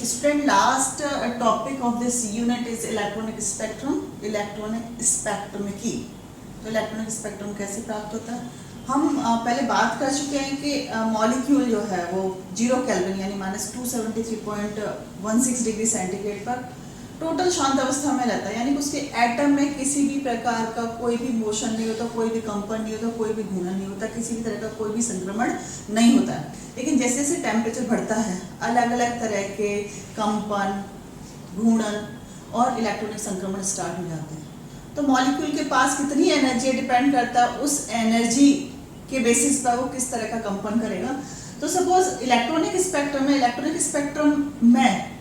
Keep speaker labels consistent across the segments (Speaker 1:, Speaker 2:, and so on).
Speaker 1: Student, last topic of this unit is electronic spectrum, electronic स्पेक्ट्रमिकी। तो electronic spectrum कैसे प्राप्त होता है, हम पहले बात कर चुके हैं कि मॉलिक्यूल जो है वो 0 केल्विन यानी -273.16 डिग्री सेंटीग्रेड पर टोटल शांत अवस्था में रहता है, यानी उसके एटम में किसी भी प्रकार का कोई भी मोशन नहीं होता, कोई भी कंपन नहीं होता, कोई भी घूर्णन नहीं होता, किसी भी तरह का कोई भी संक्रमण नहीं होता है। लेकिन जैसे जैसे टेम्परेचर बढ़ता है अलग अलग तरह के कंपन, घूर्णन और इलेक्ट्रॉनिक संक्रमण स्टार्ट हो जाते हैं। तो मॉलिक्यूल के पास कितनी एनर्जी डिपेंड करता है उस एनर्जी के बेसिस पर वो किस तरह का कंपन करेगा। तो सपोज इलेक्ट्रॉनिक स्पेक्ट्रम में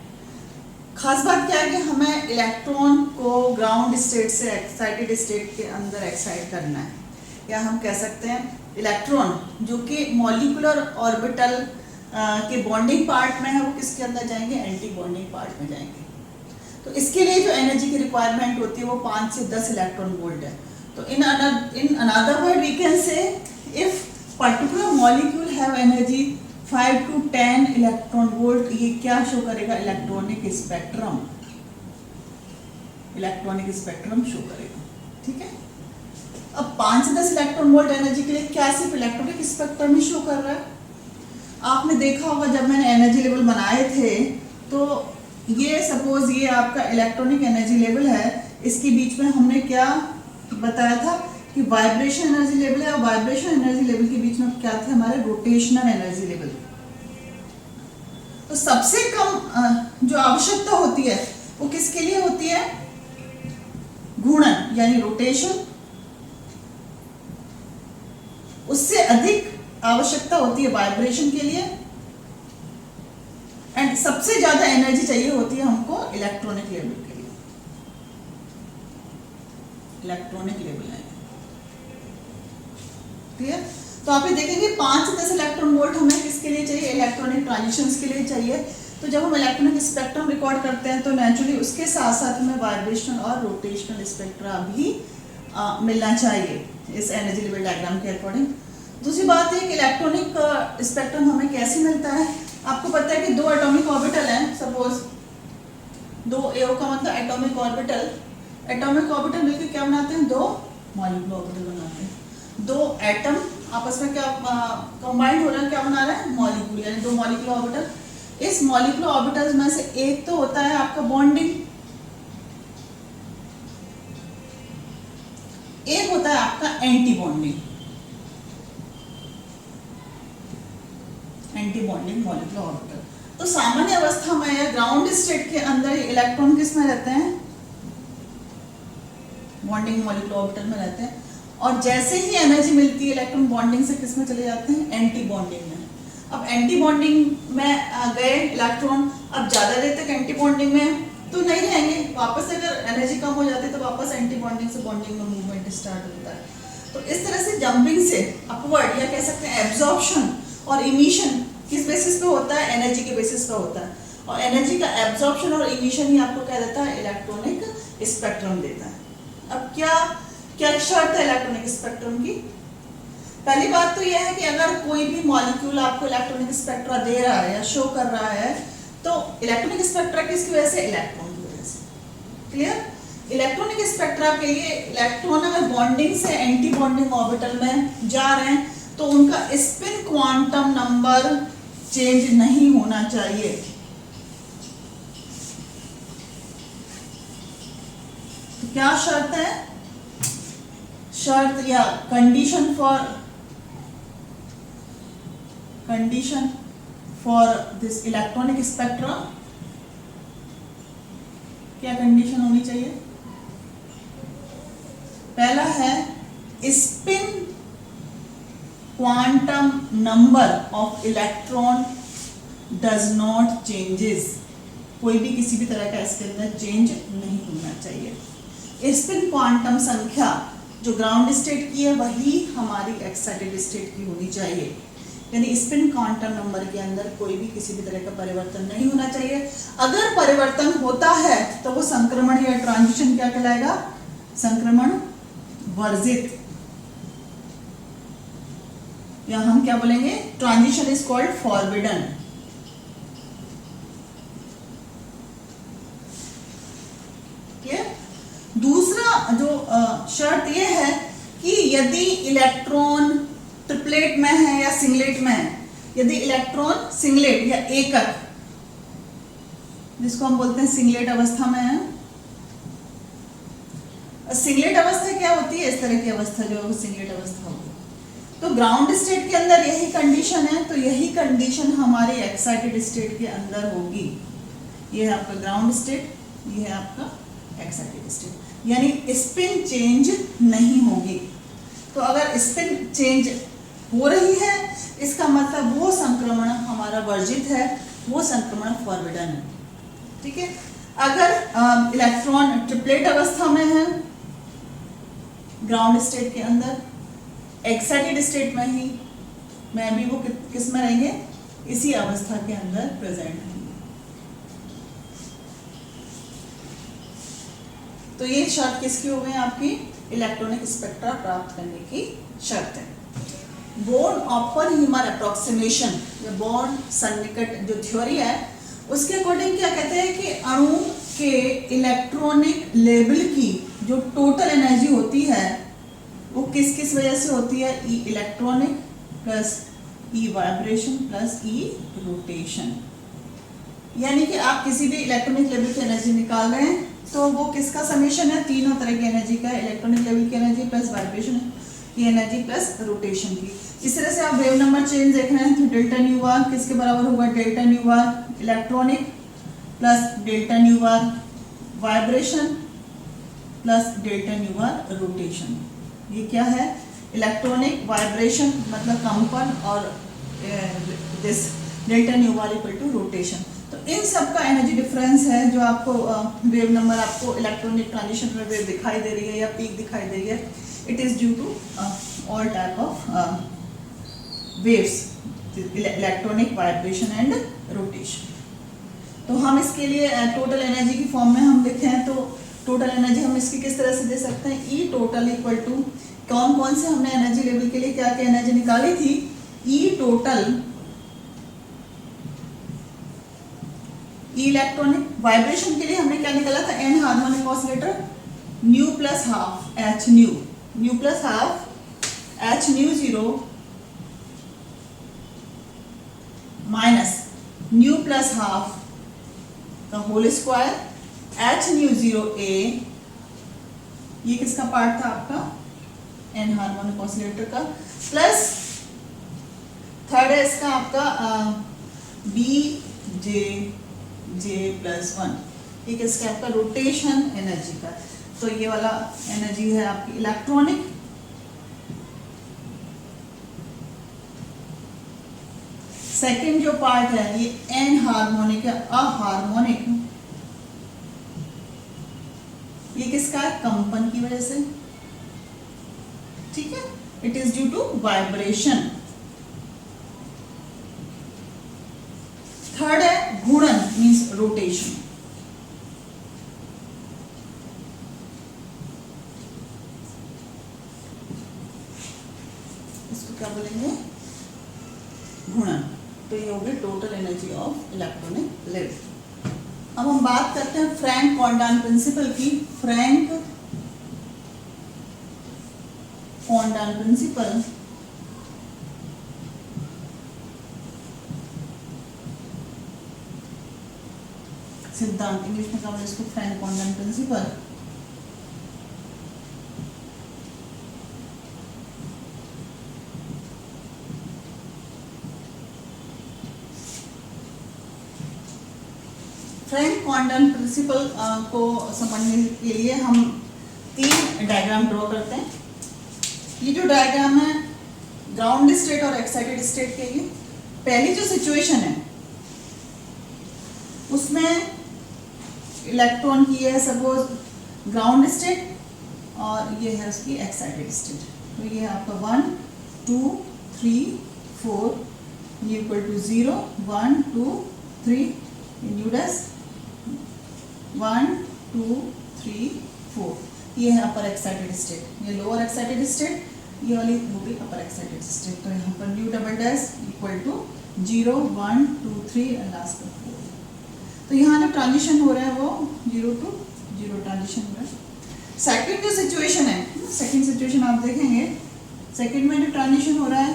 Speaker 1: खास बात क्या है कि हमें इलेक्ट्रॉन को ग्राउंड स्टेट से एक्साइटेड स्टेट के अंदर एक्साइट करना है, या हम कह सकते हैं इलेक्ट्रॉन जो कि मॉलिक्यूलर ऑर्बिटल के बॉन्डिंग पार्ट में है वो किसके अंदर जाएंगे, एंटी बॉन्डिंग पार्ट में जाएंगे। तो इसके लिए जो एनर्जी की रिक्वायरमेंट होती है वो 5 से 10 इलेक्ट्रॉन वोल्ट है। तो in another word we can say if particular molecule have energy 5 to 10 electron volt, ये क्या शो करेगा, इलेक्ट्रॉनिक स्पेक्ट्रम शो करेगा। ठीक है, अब 5 से 10 इलेक्ट्रॉन वोल्ट एनर्जी के लिए क्या सिर्फ इलेक्ट्रॉनिक स्पेक्ट्रम ही शो कर रहा है। आपने देखा होगा जब मैंने एनर्जी लेवल बनाए थे तो ये सपोज ये आपका इलेक्ट्रॉनिक एनर्जी लेवल है, इसके बीच में हमने क्या बताया था कि वाइब्रेशन एनर्जी लेवल है, और वाइब्रेशन एनर्जी लेवल के बीच में क्या थे हमारे रोटेशनल एनर्जी लेवल। तो सबसे कम जो आवश्यकता होती है वो किसके लिए होती है, घूर्णन यानी रोटेशन। उससे अधिक आवश्यकता होती है वाइब्रेशन के लिए, एंड सबसे ज्यादा एनर्जी चाहिए होती है हमको इलेक्ट्रॉनिक लेवल के लिए। इलेक्ट्रॉनिक लेवल है क्लियर। तो आप ये देखेंगे 5 से 10 इलेक्ट्रॉन वोल्ट हमें किसके लिए चाहिए, इलेक्ट्रॉनिक ट्रांजिशंस के लिए चाहिए। तो जब हम इलेक्ट्रॉनिक स्पेक्ट्रम रिकॉर्ड करते हैं तो नेचुरली उसके साथ साथ हमें वाइब्रेशनल और रोटेशनल स्पेक्ट्रा भी मिलना चाहिए इस एनर्जी लेवल डायग्राम के अकॉर्डिंग। दूसरी बात है कि इलेक्ट्रॉनिक स्पेक्ट्रम हमें कैसे मिलता है। आपको पता है कि 2 एटॉमिक ऑर्बिटल हैं, सपोज 2 AO का मतलब एटॉमिक ऑर्बिटल। एटॉमिक ऑर्बिटल मिलकर क्या बनाते हैं, 2 मॉलिक्यूलर ऑर्बिटल बनाते हैं। 2 एटम आपस में क्या कंबाइंड हो रहा है, क्या बना रहा है, मॉलिक्यूल, यानी 2 मॉलिक्यूलर ऑर्बिटल। इस मॉलिक्यूलर ऑर्बिटल्स में से एक तो होता है आपका बॉन्डिंग, एक होता है आपका एंटी बॉन्डिंग मॉलिक्यूलर ऑर्बिटल। तो सामान्य अवस्था में या ग्राउंड स्टेट के अंदर इलेक्ट्रॉन किस में रहते हैं, बॉन्डिंग मॉलिक्यूलर ऑर्बिटल में रहते हैं, और जैसे ही एनर्जी मिलती है इलेक्ट्रॉन बॉन्डिंग से किस में चले जाते हैं, एंटी बॉन्डिंग में। अब एंटी बॉन्डिंग में गए इलेक्ट्रॉन, अब ज्यादा देर तक एंटी बॉन्डिंग में तो नहीं रहेंगे, वापस अगर एनर्जी कम हो जाती है तो वापस एंटी बॉन्डिंग से बॉन्डिंग में मूवमेंट स्टार्ट होता है। तो इस तरह से जंपिंग से अपवर्ड या कह सकते हैं एब्जॉर्प्शन और इमिशन किस बेसिस पे होता है, एनर्जी के बेसिस पे होता है। और एनर्जी का एब्जॉर्प्शन और इमिशन ही आपको क्या देता है, इलेक्ट्रॉनिक स्पेक्ट्रम देता है। अब क्या शर्त है इलेक्ट्रॉनिक स्पेक्ट्रम की। पहली बात तो यह है कि अगर कोई भी मॉलिक्यूल आपको इलेक्ट्रॉनिक स्पेक्ट्रा दे रहा है या शो कर रहा है तो इलेक्ट्रॉनिक स्पेक्ट्रा किसकी वजह से, इलेक्ट्रॉन की वजह से। क्लियर। इलेक्ट्रॉनिक स्पेक्ट्रा के लिए इलेक्ट्रॉन अगर बॉन्डिंग से एंटी बॉन्डिंग ऑर्बिटल में जा रहे हैं तो उनका स्पिन क्वांटम नंबर चेंज नहीं होना चाहिए। तो क्या शर्त है, शर्त या condition for this electronic spectrum, क्या कंडीशन होनी चाहिए, पहला है spin quantum number of electron does not changes. कोई भी किसी भी तरह का इसके अंदर चेंज नहीं होना चाहिए। स्पिन क्वांटम संख्या जो ग्राउंड स्टेट की है वही हमारी एक्साइटेड स्टेट की होनी चाहिए, यानी स्पिन क्वांटम नंबर के अंदर कोई भी किसी भी तरह का परिवर्तन नहीं होना चाहिए। अगर परिवर्तन होता है तो वो संक्रमण या ट्रांजिशन क्या कहलाएगा, संक्रमण वर्जित, या हम क्या बोलेंगे, ट्रांजिशन इज कॉल्ड फॉरबिडन। शर्त ये है कि यदि इलेक्ट्रॉन ट्रिपलेट में है या सिंगलेट में है, यदि इलेक्ट्रॉन सिंगलेट या एकक, जिसको हम बोलते हैं सिंगलेट अवस्था में है। सिंगलेट अवस्था क्या होती है? इस तरह की अवस्था जो सिंगलेट अवस्था होगी। तो ग्राउंड स्टेट के अंदर यही कंडीशन है, तो यही कंडीशन हमारे एक्साइटेड स्टेट के अंदर होगी। ये है आपका ग्राउंड स्टेट, ये है आपका एक्साइटेड स्टेट, यानी स्पिन चेंज नहीं होगी। तो अगर स्पिन चेंज हो रही है, इसका मतलब वो संक्रमण हमारा वर्जित है, वो संक्रमण फॉरबिडन है। ठीक है। अगर इलेक्ट्रॉन ट्रिपलेट अवस्था में है ग्राउंड स्टेट के अंदर, एक्साइटेड स्टेट में ही में भी वो किस में रहेंगे? इसी अवस्था के अंदर प्रेजेंट रहेंगे। तो ये शर्त किसकी हो गई? आपकी इलेक्ट्रॉनिक स्पेक्ट्रा प्राप्त करने की शर्त है। बोर्न ओपेनहीमर अप्रोक्सीमेशन या बोर्न सन्निकट जो थ्योरी है, उसके अकॉर्डिंग क्या कहते हैं कि अणु के इलेक्ट्रॉनिक लेवल की जो टोटल एनर्जी होती है वो किस किस वजह से होती है? ई इलेक्ट्रॉनिक प्लस ई वाइब्रेशन प्लस ई रोटेशन। यानी कि आप किसी भी इलेक्ट्रॉनिक लेवल की एनर्जी निकाल रहे हैं तो वो किसका समेशन है? तीनों तरह की एनर्जी का, इलेक्ट्रॉनिक लेवल की एनर्जी प्लस वाइब्रेशन की एनर्जी प्लस रोटेशन की। इस तरह से आप वेव नंबर चेंज देख रहे हैं तो डेल्टा न्यू आर किसके बराबर होगा? Delta nu R electronic plus delta nu R vibration plus delta nu R rotation. ये क्या है? इलेक्ट्रॉनिक वाइब्रेशन मतलब कंपन और this delta nu R equal to rotation. तो इन सब का एनर्जी डिफरेंस है जो आपको वेव नंबर आपको इलेक्ट्रॉनिक ट्रांजिशन में वेव दिखाई दे रही है या पीक दिखाई दे रही है। It is due to all type of waves, electronic vibration and rotation. तो हम इसके लिए टोटल एनर्जी की फॉर्म में हम लिखें तो टोटल एनर्जी हम इसकी किस तरह से दे सकते हैं? ई टोटल इक्वल टू कौन कौन से हमने एनर्जी लेवल के लिए क्या क्या एनर्जी निकाली थी? ई टोटल इलेक्ट्रॉनिक वाइब्रेशन के लिए हमने क्या निकाला था? Anharmonic oscillator nu plus half h nu plus half h nu zero minus nu plus half का whole square h nu zero a. ये किसका पार्ट था? आपका एन हार्मोनिक ऑसिलेटर का। प्लस थर्ड है इसका आपका बी जे प्लस वन। ये किसका? आपका रोटेशन एनर्जी का। तो ये वाला एनर्जी है आपकी इलेक्ट्रॉनिक। सेकंड जो पार्ट है ये एन हार्मोनिक या अहार्मोनिक, ये किसका है? कंपन की वजह से। ठीक है। It is due to vibration. Third है घूर्णन मींस रोटेशन। इसको क्या बोलेंगे? घूर्णन। तो ये होगी total energy of electronic level. अब हम बात करते हैं फ्रैंक कॉन्डान प्रिंसिपल की। फ्रैंक कॉन्डान प्रिंसिपल सिद्धांत, इंग्लिश में क्या बोले इसको? Franck Condon principle. Franck Condon principle को समझने के लिए हम तीन डायग्राम ड्रॉ करते हैं। ये जो डायग्राम है ग्राउंड स्टेट और एक्साइटेड स्टेट के लिए, पहली जो सिचुएशन है उसमें इलेक्ट्रॉन की है सपोज ग्राउंड स्टेट और ये है उसकी एक्साइटेड स्टेट। तो ये है आपका 1 2 3 4 ये इक्वल टू 0 1 2 3 न्यूडस 1 2 3 4। ये है अपर एक्साइटेड स्टेट, ये लोअर एक्साइटेड स्टेट, ये वाली होगी अपर एक्साइटेड स्टेट। तो यहाँ पर nu double dash equal to 0 1 2 3 and last में 4। तो यहाँ जो ट्रांजिशन हो रहा है वो 0 to 0 ट्रांजिशन हो रहा है। सेकंड जो सिचुएशन है, सेकंड सिचुएशन आप देखेंगे, सेकंड में जो ट्रांजिशन हो रहा है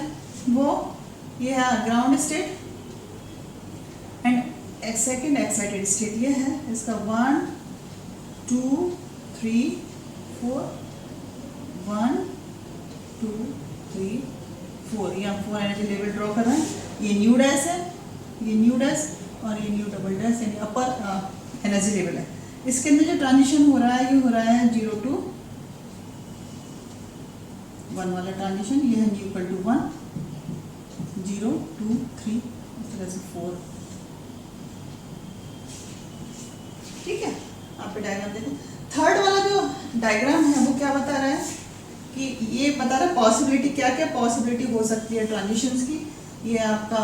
Speaker 1: वो ये है ground state and second excited state ये है। इसका 1 2 3 4 1 2 3 4 यहाँ 4 एनर्जी लेवल ड्रॉ कर रहे हैं। ये न्यू डैश है, ये न्यू डैश और ये न्यू डबल डैश यानी अपर एनर्जी लेवल है। इसके अंदर जो ट्रांजिशन हो रहा है ये हो रहा है 0 to 1 वाला ट्रांजिशन। ये है न्यू इक्वल टू 1 0 2 3 इस तरह से 4। ठीक है, आप डायग्राम देखो। थर्ड वाला जो डायग्राम है वो क्या बता रहा है कि ये बता रहा है पॉसिबिलिटी, क्या क्या पॉसिबिलिटी हो सकती है ट्रांजिशंस की। ये आपका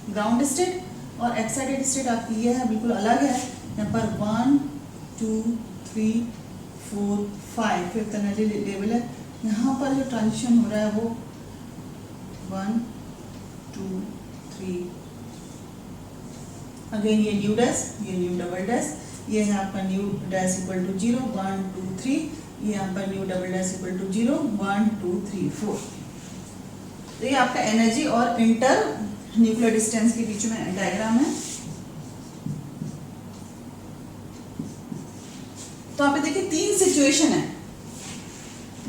Speaker 1: ग्राउंड स्टेट और एक्साइटेड स्टेट आपकी ये है बिल्कुल अलग है। यहाँ पर 1 2 3 4 5 फिफ्थ एनर्जी लेवल है। यहाँ पर जो ट्रांजिशन हो रहा है वो 1 2 3 अगेन ये न्यू डैश, ये न्यू डबल डैश, ये है आपका न्यू डैश इक्वल टू 0 1 2 3, ये यहाँ पर nu double dash equal to 0 1 2 3 4। तो ये आपका एनर्जी और इंटर न्यूक्लियर डिस्टेंस के बीच में डायग्राम है। तो आप देखिए 3 सिचुएशन है,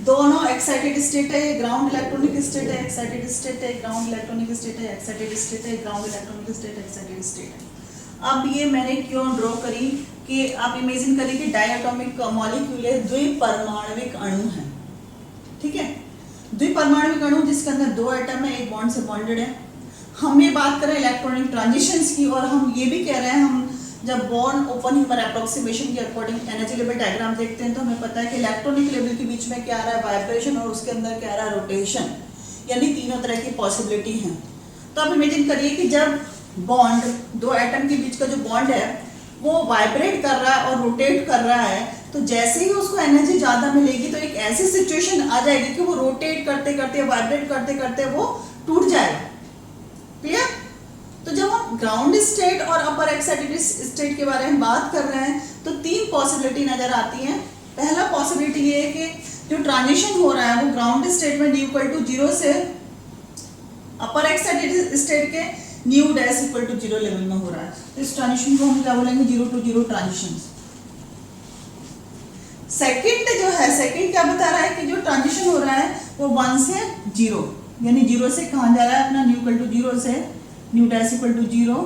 Speaker 1: दोनों एक्साइटेड स्टेट है, ग्राउंड इलेक्ट्रॉनिक स्टेट है, एक्साइटेड स्टेट है, ग्राउंड इलेक्ट्रॉनिक स्टेट है, एक्साइटेड स्टेट है, ground electronic state, excited state है। अब ये मैंने क्यों ड्रॉ करी कि आप इमेजिन करिए कि डायटोमिक मॉलिक्यूल है, द्विपरमाणविक अणु है। ठीक है, द्विपरमाणविक अणु जिसके अंदर 2 एटम है, एक बॉन्ड से बॉन्डेड है। हम ये बात कर रहे हैं इलेक्ट्रॉनिक ट्रांजिशंस की और हम ये भी कह रहे हैं, हम जब बॉर्न ओपन ह्यूमर अप्रोक्सीमेशन के अकॉर्डिंग एनर्जी लेवल डायग्राम देखते हैं तो हमें पता है कि इलेक्ट्रॉनिक लेवल के बीच में क्या आ रहा है, वाइब्रेशन, और उसके अंदर क्या आ रहा है, रोटेशन, यानी तीनों तरह की पॉसिबिलिटी है। तो आप इमेजिन करिए कि जब बॉन्ड 2 एटम के बीच का जो बॉन्ड है वो वाइब्रेट कर रहा है और रोटेट कर रहा है, तो जैसे ही उसको एनर्जी ज्यादा मिलेगी तो एक ऐसी सिचुएशन आ जाएगी कि वो रोटेट करते करते, वाइब्रेट करते करते वो टूट जाएगा। क्लियर? तो जब हम ग्राउंड स्टेट और अपर एक्साइटेड स्टेट के बारे में बात कर रहे हैं तो 3 पॉसिबिलिटी नजर आती हैं। पहला पॉसिबिलिटी ये है कि जो ट्रांजिशन हो रहा है वो ग्राउंड स्टेट में डी इक्वल टू 0 से अपर एक्साइटेड स्टेट के nu dash equal to 0 level में हो रहा है। तो इस ट्रांजिशन को हम क्या बोलेंगे, 0 to 0 ट्रांजिशन। सेकंड जो है, सेकंड क्या बता रहा है कि जो ट्रांजिशन हो रहा है वो 1 से 0, यानी 0 से कहां जा रहा है, अपना न्यू इक्वल टू 0 से न्यू डैश इक्वल टू 0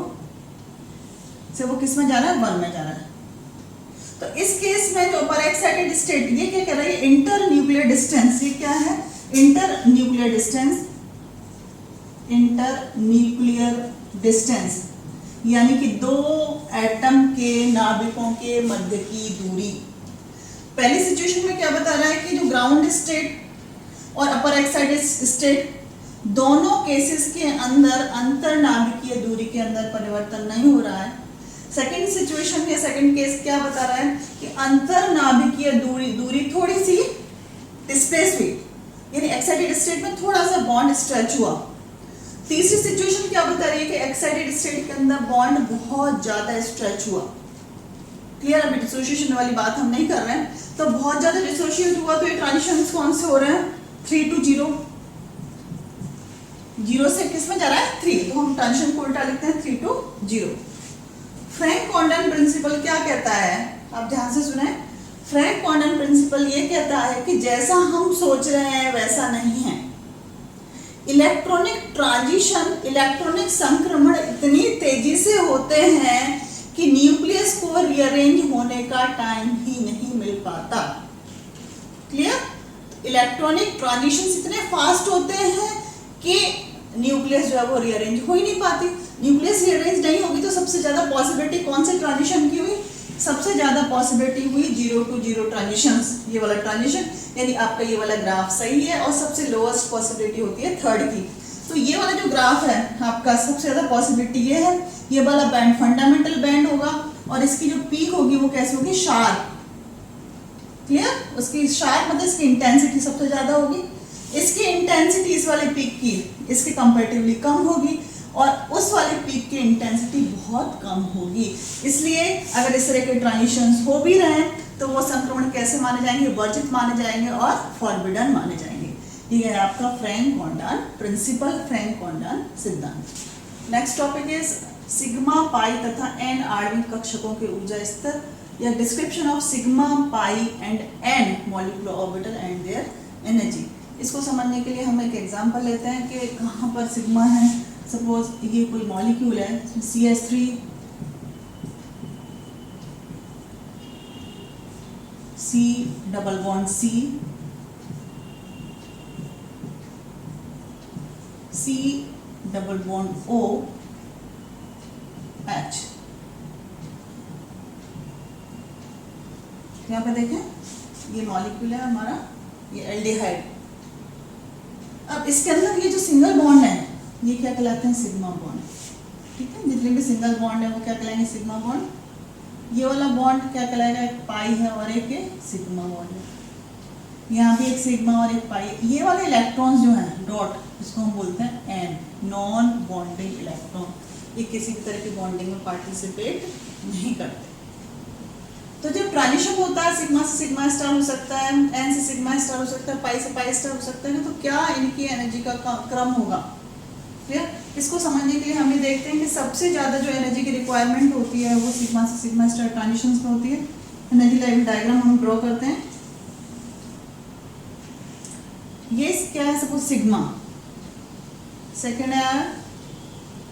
Speaker 1: से वो किस में जा रहा है, 1 में जा रहा है। तो इस केस में जो अपर एक्साइटेड स्टेट ये क्या कह रहा है, इंटर न्यूक्लियर डिस्टेंस, ये क्या है, inter nuclear distance, inter nuclear distance यानी कि 2 एटम के नाभिकों के मध्य की दूरी। पहली सिचुएशन में क्या बता रहा है कि जो ग्राउंड स्टेट और अपर एक्साइटेड स्टेट दोनों केसेस के अंदर अंतरनाभिकीय दूरी के अंदर परिवर्तन नहीं हो रहा है। सेकंड सिचुएशन में सेकंड केस क्या बता रहा है कि अंतरनाभिकीय दूरी थोड़ी सी डिस्प्लेस हुई, यानी एक्साइटेड स्टेट में थोड़ा सा बॉन्ड स्ट्रेच हुआ। तीसरी सिचुएशन क्या बता रही है कि एक्साइटेड स्टेट के अंदर बॉन्ड बहुत ज्यादा स्ट्रेच हुआ। क्लियर? अभी डिसोसिएशन वाली बात हम नहीं कर रहे हैं। तो बहुत ज्यादा डिसोसिएट हुआ तो ये ट्रांजिशंस कौन से हो रहे हैं, 3 to 0, 0 से किस में जा रहा है, 3, तो हम ट्रांजिशन को उल्टा लिखते हैं 3 to 0। फ्रैंक कॉन्डन प्रिंसिपल क्या कहता है, आप ध्यान से सुने। फ्रैंक कॉन्डन प्रिंसिपल ये कहता है कि जैसा हम सोच रहे हैं वैसा नहीं है। इलेक्ट्रॉनिक ट्रांजिशन, इलेक्ट्रॉनिक संक्रमण इतनी तेजी से होते हैं कि न्यूक्लियस को रीअरेंज होने का टाइम ही नहीं मिल पाता। क्लियर? इलेक्ट्रॉनिक ट्रांजिशन इतने फास्ट होते हैं कि न्यूक्लियस जो है वो रीअरेंज हो ही नहीं पाती। न्यूक्लियस रीअरेंज नहीं होगी तो सबसे ज्यादा पॉसिबिलिटी कौन से ट्रांजिशन की हुई, सबसे ज्यादा पॉसिबिलिटी हुई 0 to 0 ट्रांजिशंस, ये वाला ट्रांजिशन, यानी आपका ये वाला ग्राफ सही है। और सबसे लोएस्ट पॉसिबिलिटी होती है थर्ड की। तो ये वाला जो ग्राफ है आपका सबसे ज्यादा पॉसिबिलिटी ये है, ये वाला बैंड फंडामेंटल बैंड होगा और इसकी जो पीक होगी वो कैसे होगी, शार्प। क्लियर? उसकी शार्प मतलब इसकी इंटेंसिटी सबसे ज्यादा होगी। इसकी इंटेंसिटी इस वाले पीक की इसके कंपैरेटिवली कम होगी और उस वाले पीक की इंटेंसिटी बहुत कम होगी। इसलिए अगर इस तरह के ट्रांजिशंस हो भी रहे हैं तो वो संक्रमण कैसे माने जाएंगे, वर्जित माने जाएंगे और फॉरबिडन माने जाएंगे। ये है आपका Franck Condon principle, Franck Condon सिद्धांत। Next topic is sigma pi तथा एन आणविक कक्षकों के ऊर्जा स्तर या description of sigma pi and N molecular orbital and their energy. इसको समझने के लिए हम एक एग्जांपल लेते हैं कि कहाँ पर सिग्मा है। सपोज ये कोई मॉलिक्यूल है CH3 C double bond C double bond O H। यहाँ पे देखें ये मॉलिक्यूल है हमारा, ये एल्डिहाइड। अब इसके अंदर ये जो सिंगल बॉन्ड है ये क्या कहलाते हैं, सिग्मा बॉन्ड। ठीक है, जितने भी सिंगल बॉन्ड है वो क्या कहलाएंगे, सिग्मा बॉन्ड। ये वाला बॉन्ड क्या कहलाएगा, एक पाई है और एक सिग्मा बॉन्ड है। यहाँ भी एक सिग्मा और एक पाई। ये वाले इलेक्ट्रॉन्स जो हैं डॉट, इसको हम बोलते हैं एन, नॉन बॉन्डिंग इलेक्ट्रॉन। ये किसी भी तरह की बॉन्डिंग में पार्टिसिपेट नहीं करते। तो जब ट्रांजिशन होता है सिग्मा से सिग्मा स्टार हो सकता है, एन से सिग्मा स्टार हो सकता है, पाई से पाई स्टार हो सकता है, तो क्या इनकी एनर्जी का क्रम होगा। क्लियर। इसको समझने के लिए हम ये देखते हैं कि सबसे ज्यादा जो एनर्जी की रिक्वायरमेंट होती है वो सिग्मा से सिग्मा स्टार ट्रांजिशंस में होती है। एनर्जी लेवल डायग्राम हम ड्रॉ करते हैं। ये क्या है, सपोज सिग्मा, सेकेंड है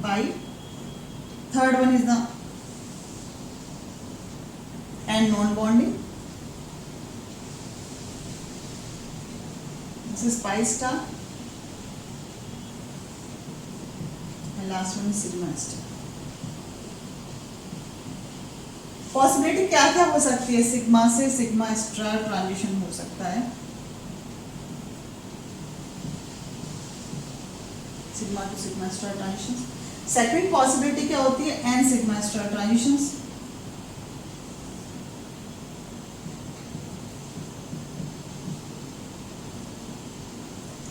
Speaker 1: pi, third one is the and non-bonding. This is pi star and last one is sigma star. Possibility क्या क्या हो सकती है, सिग्मा से सिग्मा स्टार ट्रांजिशन हो सकता है, sigma to sigma star transition. Second possibility क्या होती है, N sigma star transitions.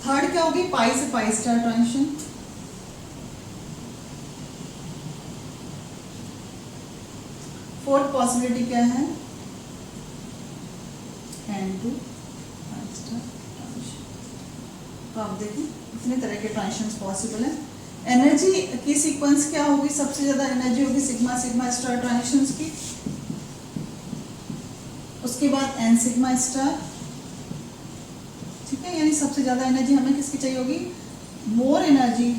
Speaker 1: Third क्या होगी, पाई से pi star transition. Fourth possibility क्या है, N to pi star transition. तो आप देखिए इतने तरह के ट्रांजिशंस पॉसिबल है। एनर्जी की सीक्वेंस क्या होगी, सबसे ज्यादा एनर्जी होगी सिग्मा सिग्मा स्टार ट्रांजिशंस की, उसके बाद एन सिग्मा स्टार। ठीक है, यानी सबसे ज्यादा एनर्जी हमें किसकी चाहिए होगी, more energy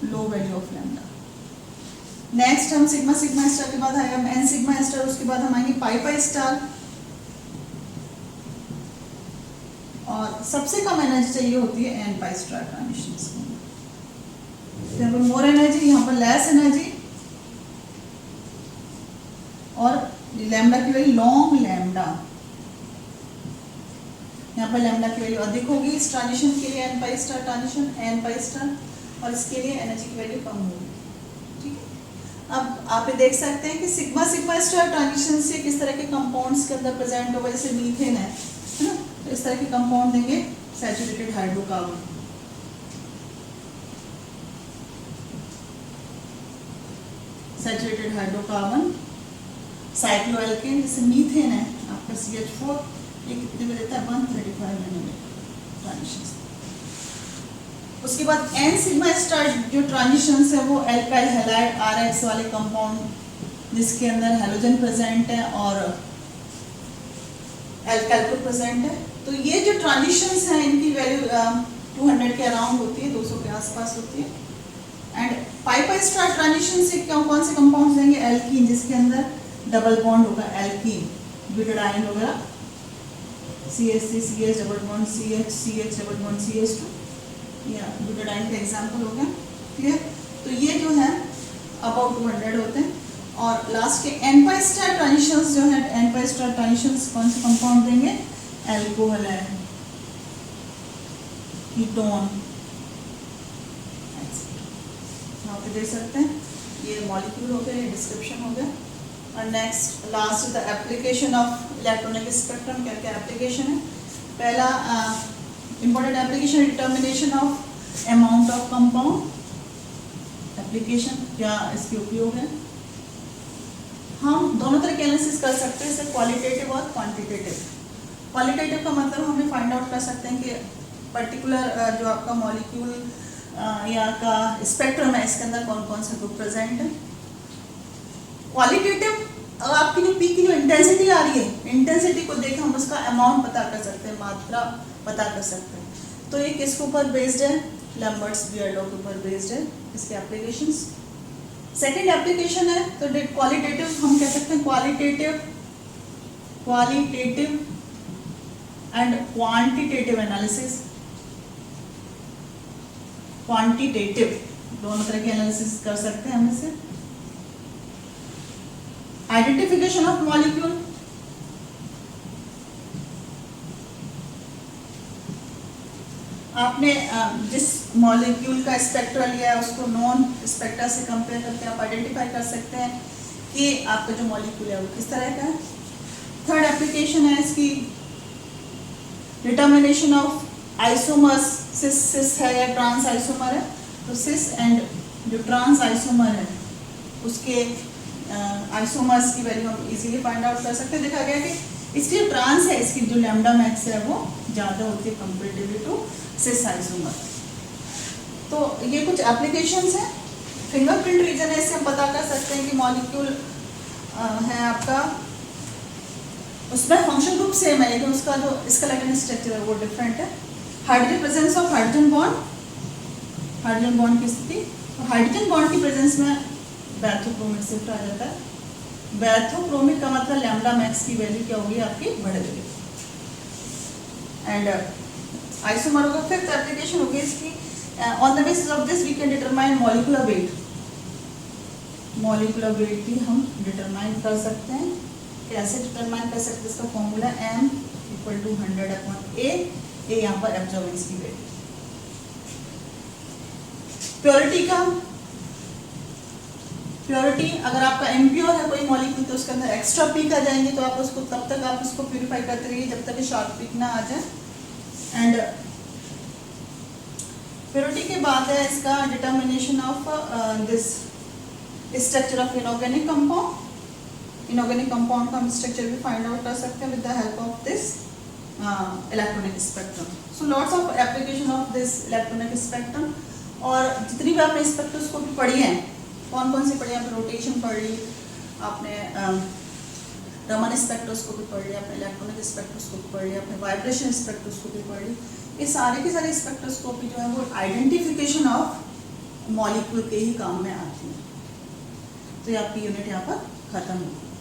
Speaker 1: low value of lambda. Next हम सिग्मा सिग्मा स्टार के बाद आएगा एन सिग्मा स्टार, उसके बाद हम आएंगे पाई पाई स्टार, और सबसे कम एनर्जी चाहिए होती है एन पाई स्टार ट्रांजिशंस में। यहाँ पर मोर एनर्जी, यहाँ पर लेस एनर्जी, और लैम्डा की वैल्यू लॉन्ग लैम्डा, यहाँ पर लैम्डा की वैल्यू अधिक होगी इस ट्रांजिशन के लिए, N pi star transition, N pi star, और इसके लिए एनर्जी की वैल्यू कम होगी। ठीक है, अब आप ये देख सकते हैं कि सिग्मा सिग्मा स्टार ट्रांजिशन से किस तरह के कंपाउंड्स के अंदर प्रेजेंट होगा, जैसे मीथेन है ना, तो इस तरह के कंपाउंड देंगे saturated hydrocarbon. Saturated hydrocarbon, cycloalkane, जैसे मीथेन है आपका CH4, ये कितने में देता है, 135 नैनोमीटर ट्रांजिशंस। उसके बाद एन सिग्मा स्टार जो ट्रांजिशंस है वो एल्काइल हैलाइड RH वाले कंपाउंड जिसके अंदर हैलोजन प्रेजेंट है और एल्काइल ग्रुप प्रेजेंट है। तो ये जो ट्रांजिशंस हैं इनकी वैल्यू 200 के अराउंड होती है, 200 के आसपास होती है। And pi pi star transition से कौन से कंपाउंड्स देंगे, एल्कीन, जिसके अंदर डबल बॉन्ड होगा, एल्कीन, ब्यूटाडाइन वगैरह, CH3 CH double bond CH CH double bond CH2, या ब्यूटाडाइन का एग्जांपल हो गया। क्लियर। तो ये जो है अबाउट 200 होते हैं। और लास्ट के एन पाई स्टार ट्रांजिशंस जो है, एन पाई स्टार ट्रांजिशंस कौन से कंपाउंड देंगे, एल्कोहल है, कीटोन, यहाँ पे देख सकते हैं। ये मॉलिक्यूल हो गया, ये डिस्क्रिप्शन हो गया। और next last the application of electronic spectrum. क्या क्या एप्लीकेशन है, पहला important application determination of amount of compound, application, क्या इसके उपयोग है। हम दोनों तरह के एनालिसिस कर सकते हैं, जैसे क्वालिटेटिव और क्वांटिटेटिव। क्वालिटेटिव का मतलब हमें फाइंड आउट कर सकते हैं कि पर्टिकुलर जो आपका मॉलिक्यूल या का स्पेक्ट्रम है, इसके अंदर कौन कौन से ग्रुप प्रेजेंट है। क्वालिटेटिव, आपकी जो पी की जो इंटेंसिटी आ रही है, इंटेंसिटी को देख हम उसका अमाउंट पता कर सकते हैं, मात्रा पता कर सकते हैं। तो ये किसके ऊपर बेस्ड है, लैम्बर्ट्स बियर लॉ के ऊपर बेस्ड है इसके एप्लीकेशंस। सेकंड एप्लीकेशन है तो क्वालिटेटिव, हम कह सकते हैं qualitative and quantitative analysis. Quantitative दोनों तरह के एनालिसिस कर सकते हैं हम इससे। आइडेंटिफिकेशन ऑफ मॉलिक्यूल, आपने जिस मॉलिक्यूल का स्पेक्ट्रा लिया है उसको नॉन स्पेक्ट्रा से कंपेयर करके आप आइडेंटिफाई कर सकते हैं कि आपका जो मॉलिक्यूल है वो किस तरह का है। थर्ड एप्लीकेशन है इसकी डिटर्मिनेशन ऑफ आइसोमर्स, सिस है या ट्रांस आइसोमर है, तो सिस एंड जो ट्रांस आइसोमर है उसके आइसोमर्स की वैल्यू हम इजीली फाइंड आउट कर सकते हैं। देखा गया कि इसकी जो ट्रांस है, इसकी जो लैम्डा मैक्स है वो ज़्यादा होती है कंपेरेटिवली टू सिस आइसोमर। तो ये कुछ एप्लीकेशंस हैं। फिंगरप्रिंट रीजन है, इससे हम पता कर सकते हैं कि मॉलिक्यूल है आपका, उसमें फंक्शन ग्रुप सेम है लेकिन उसका जो स्केलेटन स्ट्रक्चर है वो डिफरेंट है। Hydrogen presence of hydrogen bond, hydrogen bond की स्थिति, तो हाइड्रोजन बॉन्ड की प्रेजेंस में बैथोक्रोमिक शिफ्ट आ जाता है। बैथोक्रोमिक का मतलब लैम्डा मैक्स की वैल्यू क्या होगी आपकी, बढ़ गई। एंड आइसोमर का फिफ्थ एप्लीकेशन होगी इसकी, on the basis of this we can determine molecular weight. Molecular weight भी हम डिटरमाइन कर सकते हैं। कैसे डिटरमाइन कर सकते हैं, इसका फॉर्मूला m = 100/A, ये यहाँ पर एब्जॉर्बेंस की वेट। प्योरिटी का, प्योरिटी अगर आपका इम्प्योर है कोई मॉलिक्यूल तो उसके अंदर एक्स्ट्रा पीक आ जाएंगे, तो आप उसको तब तक आप उसको प्यूरिफाई करते रहिए जब तक शार्प पीक ना आ जाए। एंड प्योरिटी के बाद है इसका determination of this structure of inorganic compound. Inorganic compound का हम स्ट्रक्चर भी फाइंड आउट कर सकते हैं with the help of this electronic spectrum. So lots of application of this electronic spectrum. और जितनी भी आपने स्पेक्ट्रोस्कोपी पढ़ी है, कौन कौन सी पढ़ी, आपने रोटेशन पढ़ ली, आपने रमन स्पेक्ट्रोस्कोपी पढ़ ली, आपने इलेक्ट्रॉनिक स्पेक्ट्रोस्कोपी पढ़ ली, आपने वाइब्रेशन स्पेक्ट्रोस्कोपी पढ़ ली। ये सारे की सारी स्पेक्ट्रोस्कोपी जो है वो आइडेंटिफिकेशन ऑफ मॉलिक्यूल के ही काम में आती है। तो ये आपकी यूनिट यहाँ पर खत्म हुई।